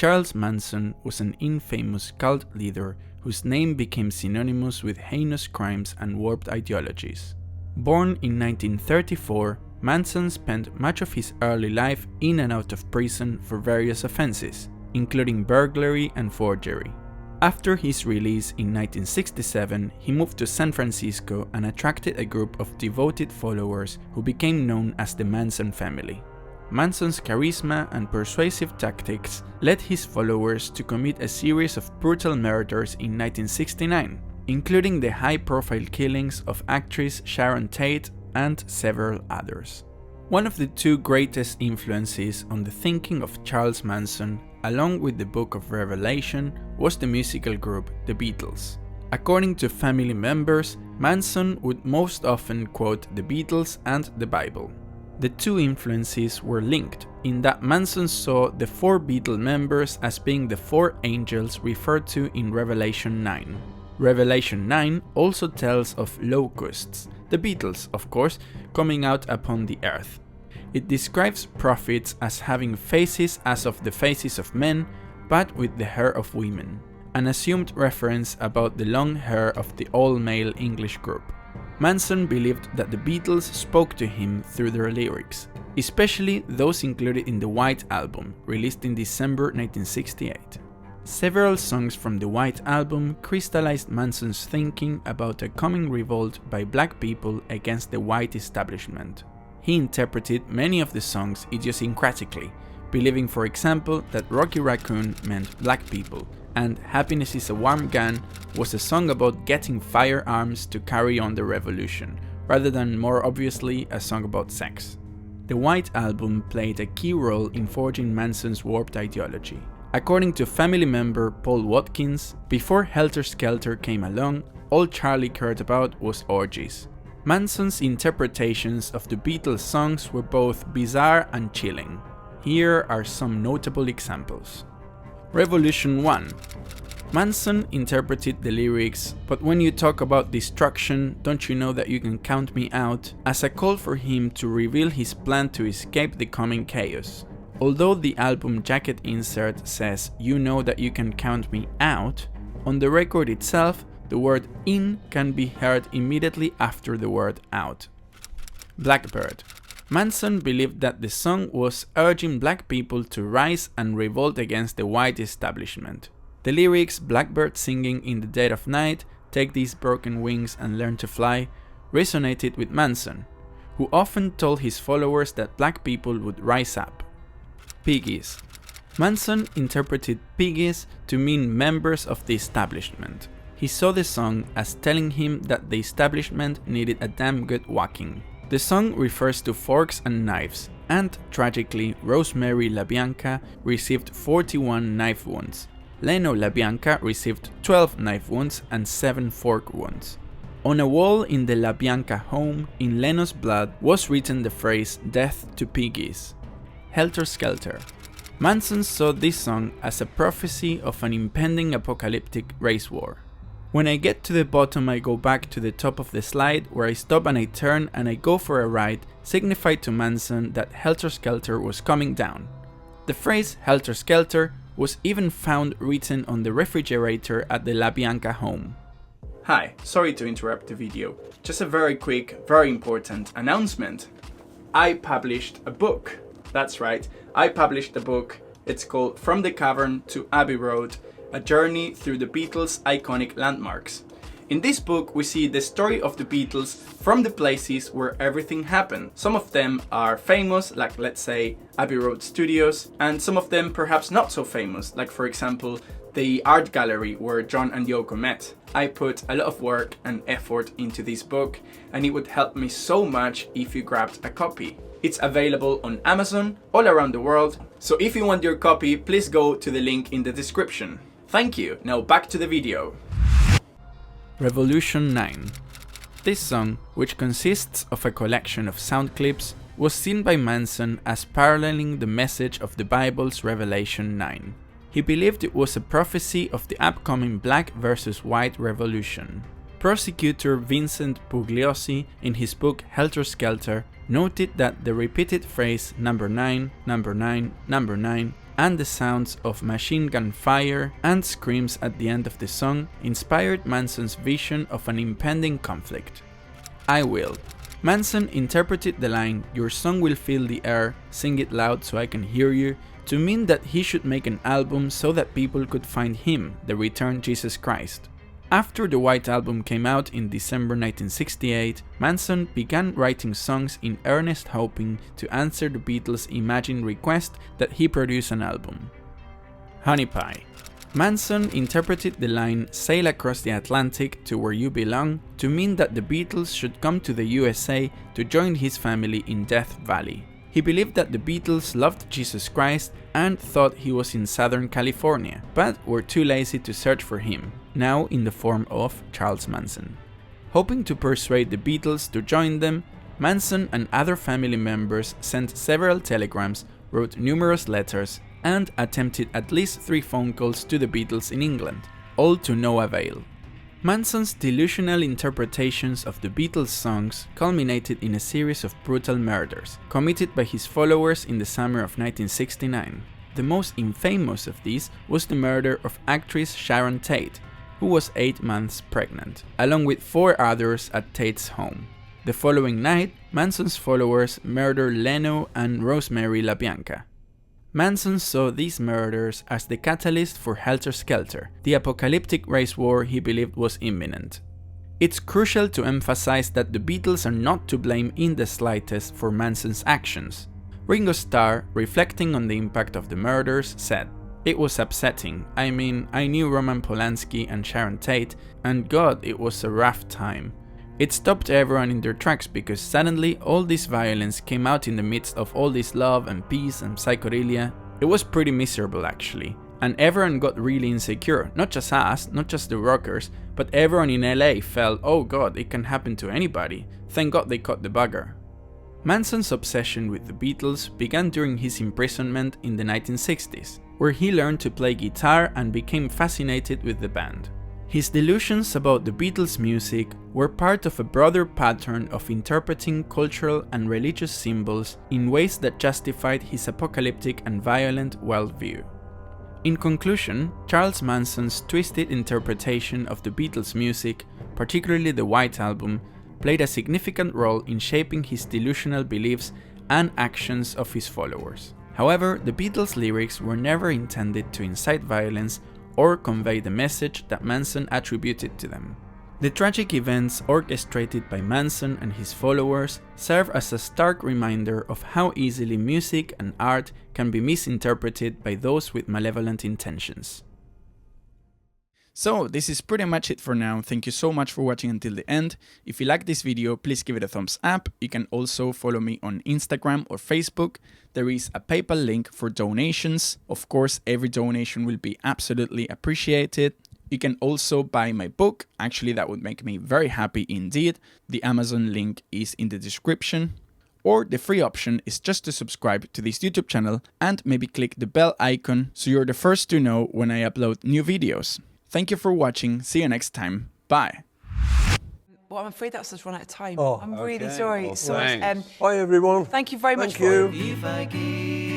Charles Manson was an infamous cult leader whose name became synonymous with heinous crimes and warped ideologies. Born in 1934, Manson spent much of his early life in and out of prison for various offenses, including burglary and forgery. After his release in 1967, he moved to San Francisco and attracted a group of devoted followers who became known as the Manson family. Manson's charisma and persuasive tactics led his followers to commit a series of brutal murders in 1969, including the high-profile killings of actress Sharon Tate and several others. One of the two greatest influences on the thinking of Charles Manson, along with the Book of Revelation, was the musical group the Beatles. According to family members, Manson would most often quote the Beatles and the Bible. The two influences were linked, in that Manson saw the four Beatle members as being the four angels referred to in Revelation 9. Revelation 9 also tells of locusts, the Beatles of course, coming out upon the earth. It describes prophets as having faces as of the faces of men, but with the hair of women, an assumed reference about the long hair of the all-male English group. Manson believed that the Beatles spoke to him through their lyrics, especially those included in the White Album, released in December 1968. Several songs from the White Album crystallized Manson's thinking about a coming revolt by black people against the white establishment. He interpreted many of the songs idiosyncratically, believing for example that Rocky Raccoon meant black people, and Happiness is a Warm Gun was a song about getting firearms to carry on the revolution, rather than more obviously a song about sex. The White Album played a key role in forging Manson's warped ideology. According to family member Paul Watkins, before Helter Skelter came along, all Charlie cared about was orgies. Manson's interpretations of the Beatles songs were both bizarre and chilling. Here are some notable examples. Revolution 1. Manson interpreted the lyrics, "But when you talk about destruction, don't you know that you can count me out?" as a call for him to reveal his plan to escape the coming chaos. Although the album jacket insert says "you know that you can count me out," on the record itself, the word "in" can be heard immediately after the word "out." Blackbird. Manson believed that the song was urging black people to rise and revolt against the white establishment. The lyrics "Blackbird singing in the dead of night, take these broken wings and learn to fly" resonated with Manson, who often told his followers that black people would rise up. Piggies. Manson interpreted piggies to mean members of the establishment. He saw the song as telling him that the establishment needed a damn good whacking. The song refers to forks and knives, and tragically, Rosemary LaBianca received 41 knife wounds. Leno LaBianca received 12 knife wounds and 7 fork wounds. On a wall in the LaBianca home, in Leno's blood, was written the phrase "Death to Piggies." Helter Skelter. Manson saw this song as a prophecy of an impending apocalyptic race war. "When I get to the bottom, I go back to the top of the slide, where I stop and I turn and I go for a ride," signified to Manson that Helter Skelter was coming down. The phrase Helter Skelter was even found written on the refrigerator at the LaBianca home. Hi, sorry to interrupt the video. Just a very quick, very important announcement. I published a book. That's right, I published a book. It's called From the Cavern to Abbey Road, a journey through the Beatles' iconic landmarks. In this book, we see the story of the Beatles from the places where everything happened. Some of them are famous, like let's say Abbey Road Studios, and some of them perhaps not so famous, like for example the art gallery where John and Yoko met. I put a lot of work and effort into this book, and it would help me so much if you grabbed a copy. It's available on Amazon all around the world, so if you want your copy, please go to the link in the description. Thank you, now back to the video. Revolution 9. This song, which consists of a collection of sound clips, was seen by Manson as paralleling the message of the Bible's Revelation 9. He believed it was a prophecy of the upcoming black versus white revolution. Prosecutor Vincent Pugliosi, in his book Helter Skelter, noted that the repeated phrase number 9, number 9, number 9 and the sounds of machine gun fire and screams at the end of the song inspired Manson's vision of an impending conflict. I will. Manson interpreted the line, "Your song will fill the air, sing it loud so I can hear you," to mean that he should make an album so that people could find him, the returned Jesus Christ. After the White Album came out in December 1968, Manson began writing songs in earnest, hoping to answer the Beatles' imagined request that he produce an album. Honey Pie. Manson interpreted the line "Sail across the Atlantic to where you belong" to mean that the Beatles should come to the USA to join his family in Death Valley. He believed that the Beatles loved Jesus Christ and thought he was in Southern California, but were too lazy to search for him, now in the form of Charles Manson. Hoping to persuade the Beatles to join them, Manson and other family members sent several telegrams, wrote numerous letters, and attempted at least 3 phone calls to the Beatles in England, all to no avail. Manson's delusional interpretations of the Beatles' songs culminated in a series of brutal murders, committed by his followers in the summer of 1969. The most infamous of these was the murder of actress Sharon Tate, who was 8 months pregnant, along with 4 others at Tate's home. The following night, Manson's followers murdered Leno and Rosemary LaBianca. Manson saw these murders as the catalyst for Helter Skelter, the apocalyptic race war he believed was imminent. It's crucial to emphasize that the Beatles are not to blame in the slightest for Manson's actions. Ringo Starr, reflecting on the impact of the murders, said, "It was upsetting. I mean, I knew Roman Polanski and Sharon Tate, and God, it was a rough time. It stopped everyone in their tracks because suddenly all this violence came out in the midst of all this love and peace and psychedelia. It was pretty miserable actually, and everyone got really insecure, not just us, not just the rockers, but everyone in LA felt, oh God, it can happen to anybody. Thank God they caught the bugger." Manson's obsession with the Beatles began during his imprisonment in the 1960s, where he learned to play guitar and became fascinated with the band. His delusions about the Beatles' music were part of a broader pattern of interpreting cultural and religious symbols in ways that justified his apocalyptic and violent worldview. In conclusion, Charles Manson's twisted interpretation of the Beatles' music, particularly the White Album, played a significant role in shaping his delusional beliefs and actions of his followers. However, the Beatles' lyrics were never intended to incite violence or convey the message that Manson attributed to them. The tragic events orchestrated by Manson and his followers serve as a stark reminder of how easily music and art can be misinterpreted by those with malevolent intentions. So, this is pretty much it for now. Thank you so much for watching until the end. If you like this video, please give it a thumbs up. You can also follow me on Instagram or Facebook. There is a PayPal link for donations. Of course, every donation will be absolutely appreciated. You can also buy my book. Actually, that would make me very happy indeed. The Amazon link is in the description. Or the free option is just to subscribe to this YouTube channel and maybe click the bell icon so you're the first to know when I upload new videos. Thank you for watching. See you next time. Bye. Well, I'm afraid that's us run out of time. Oh, I'm really okay. sorry. Oh, so, bye everyone. thank you very much Thank you. for